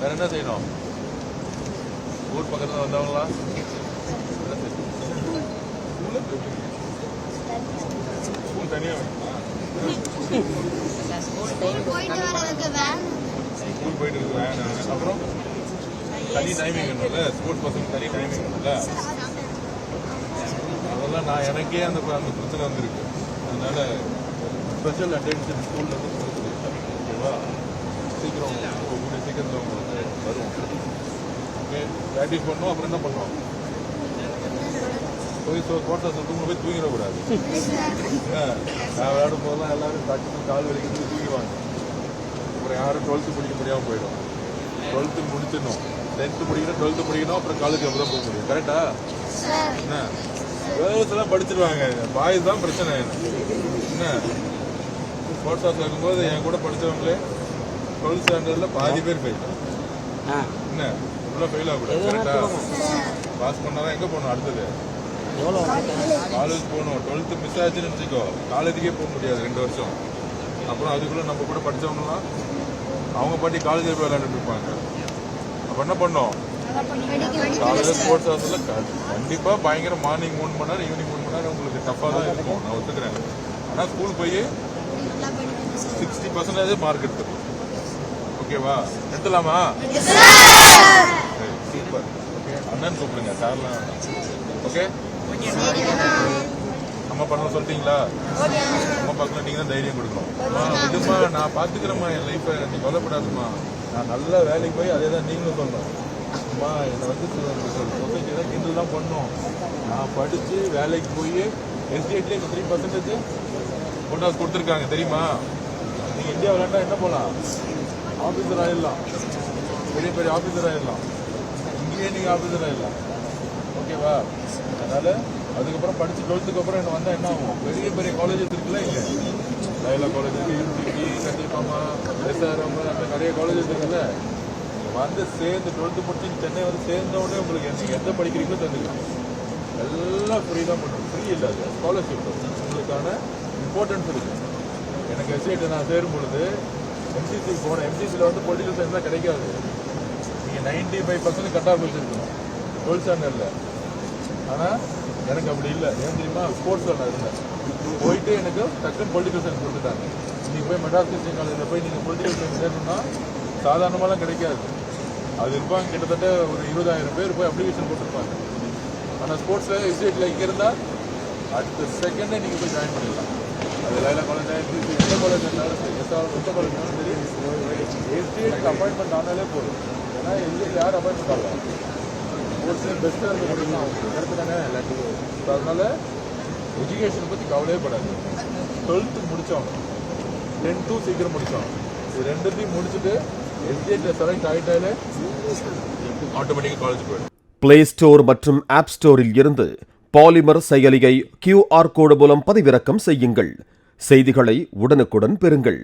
வேற என்ன செய்யணும்? ஊர் பக்கத்துல வந்தவங்களா ஸ்கூல் தனியா ஸ்கூல் போயிட்டு இருக்கு வேன். அப்புறம் தனி டைமிங் வேணும்ல, ஸ்போர்ட்ஸ் பசங்க தனி டைமிங் வேணும்ல. அதெல்லாம் நான் எனக்கே அந்த பிரச்சனை வந்துருக்கு. அதனால ஸ்பெஷல் அட்டென்ஷன் ஸ்கூல்ல இருந்து கொடுக்குது. ஓகேவா? சீக்கிரம் கூடிய சீக்கிரத்தில் உங்களுக்கு வரும். ஓகே, ப்ராக்டிஸ் பண்ணோம். அப்புறம் என்ன பண்ணுவோம்? போய் கோட்டை சொல்லுங்க, போய் தூங்கிடக்கூடாது. நான் விளையாடும் போதெல்லாம் எல்லாரும் டக்குனு கால் வலிக்கிறது தூங்கிடுவாங்க. அப்புறம் யாரும் 12th படிக்க முடியாமல் போயிடும். 12th முடிச்சிடணும், 10th முடிக்கணும், 12th முடிக்கணும், அப்புறம் காலேஜ் அப்போ தான் போக முடியும். கரெக்டா? என்ன கேர்ள்ஸ் எல்லாம் படிச்சிருவாங்க, பாய்ஸ் தான் பிரச்சனை. என்ன ஸ்போர்ட்ஸ் ஹவுஸ் இருக்கும்போது என் கூட படித்தவங்களே 12th ஸ்டாண்டர்டில் பாதி பேர் ஃபெயில். என்ன ஃபுல்லாக ஃபெயில் ஆகக்கூடாது. கரெக்டா? பாஸ் பண்ணாதான் எங்கே போகணும்? அடுத்தது காலேஜ் போகணும். 12th மிஸ் ஆச்சுன்னு வச்சுக்கோ, காலேஜுக்கே போக முடியாது 2 வருஷம். அப்புறம் அதுக்குள்ளே நம்ம கூட படித்தவங்கலாம் அவங்க பாட்டி காலேஜில் போய் விளையாண்டுட்டு இருப்பாங்க. அப்போ என்ன பண்ணோம்? காலேஜ் ஸ்போர்ட்ஸ் ஹவுஸில் கண்டிப்பாக பயங்கர மார்னிங் 3 மணி நேரம், ஈவினிங் 3 மணி நேரம் உங்களுக்கு டஃப்பாக தான் இருக்கும், நான் ஒத்துக்கிறேன். ஆனால் ஸ்கூல் போய் 60% மார்க் எடுத்துக்கலாம். ஓகேவா? எடுத்துலாமா? சூப்பர். ஓகே, அண்ணன் கூப்பிடுங்க, சார்லாம். ஓகே, அம்மா பண்ண சொல்லிட்டீங்களா? அம்மா பார்க்கல, நீங்க தான் தைரியம் கொடுக்கணும். இதுமா நான் பார்த்துக்கிறேம்மா, என் லைஃப்பை நீ கவலைப்படாதுமா, நான் நல்ல வேலைக்கு போய் அதே தான் நீங்களும் சொல்லணும். அம்மா என்னை வந்து சொசைட்டி தான் கிண்டல் தான் பண்ணோம். நான் படித்து வேலைக்கு போய் எஸ்டிஏட்லேயே 3% போட்டாஸ் கொடுத்துருக்காங்க தெரியுமா? நீங்கள் இந்தியா விளையாண்டா என்ன போகலாம்? ஆஃபீஸர் ஆகிடலாம், பெரிய பெரிய ஆஃபீஸர் ஆகிடலாம். இங்கேயே நீங்கள் ஆஃபீஸர் ஆகிடலாம். ஓகேவா? அதனால் அதுக்கப்புறம் படித்து 12th அப்புறம் என்ன வந்தால் என்ன ஆகும்? பெரிய பெரிய காலேஜஸ் இருக்குல்ல, இங்கே லைலா காலேஜ், யூனிவர்சிட்டி, கண்டிப்பாமா, எஸ்ஆர்எம், அந்த நிறைய காலேஜஸ் இருக்குல்ல. வந்து சேர்ந்து 12th முடிச்சு சென்னை வந்து சேர்ந்தவுடனே உங்களுக்கு நீங்கள் எந்த படிக்கிறீங்களோ தெரிஞ்சுக்கலாம். எல்லாம் ஃப்ரீ தான் பண்ணுறோம். ஃப்ரீ இல்லாது ஸ்காலர்ஷிப் உங்களுக்கான இம்பார்ட்டன்ஸ் இருக்குது. எனக்கு எஸ்ஐட்டு நான் சேரும் பொழுது எம்சிசி போனேன். எம்சிசியில் வந்து பொலிட்டிக்கல் சயின்ஸ் தான் கிடைக்காது. நீங்கள் 95% கட் ஆஃப் வச்சுருக்கணும் 12th ஸ்டாண்டர்டில். ஆனால் எனக்கு அப்படி இல்லை. ஏன் தெரியுமா? ஸ்போர்ட்ஸில் நான் இருந்தேன். போயிட்டு எனக்கு டக்குன்னு பொலிட்டிக்கல் சயின்ஸ் கொடுத்துட்டாங்க. நீங்கள் போய் மெட்ராஸ் கிறிஸ்டியன் காலேஜில் போய் நீங்கள் பொலிட்டிக்கல் சயின்ஸ் சேரணும்னா சாதாரணமாலாம் கிடைக்காது. அது இருப்பாங்க கிட்டத்தட்ட ஒரு 20,000 பேர் போய் அப்ளிகேஷன் போட்டிருப்பாங்க. ஆனால் ஸ்போர்ட்ஸில் எஸ்டேட்டில் இங்கே இருந்தால் அடுத்த செகண்டே நீங்கள் போய் ஜாயின் பண்ணிடலாம். அது லைலா காலேஜ், எந்த காலேஜ் இருந்தாலும் சரி, எந்த காலேஜ் இருந்தாலும் சரி, எஸ்டேட்டுக்கு அப்பாயின்மெண்ட் ஆனாலே போதும். ஏன்னா எஸ்டேட்டில் யார் அப்பாயின்மெண்ட் ஆகலாம்? ஸ்போர்ட்ஸ்லேயே பெஸ்ட்டாக இருக்க முடியும். கரெக்டு தானே? ஸோ அதனால் எஜுகேஷனை பற்றி கவலையே படாது. 12th முடித்தவங்க, 10th சீக்கிரம் முடித்தவங்க, இது ரெண்டுத்தையும் முடிச்சுட்டு எஸ்டேட்டில் செலக்ட் ஆகிட்டாலே ஆட்டோமேட்டிக்காக காலேஜ் போயிடும். பிளே ஸ்டோர் மற்றும் ஆப் ஸ்டோரில் இருந்து பாலிமர் செயலியை QR கோடு மூலம் பதிவிறக்கம் செய்யுங்கள். செய்திகளை உடனுக்குடன் பெறுங்கள்.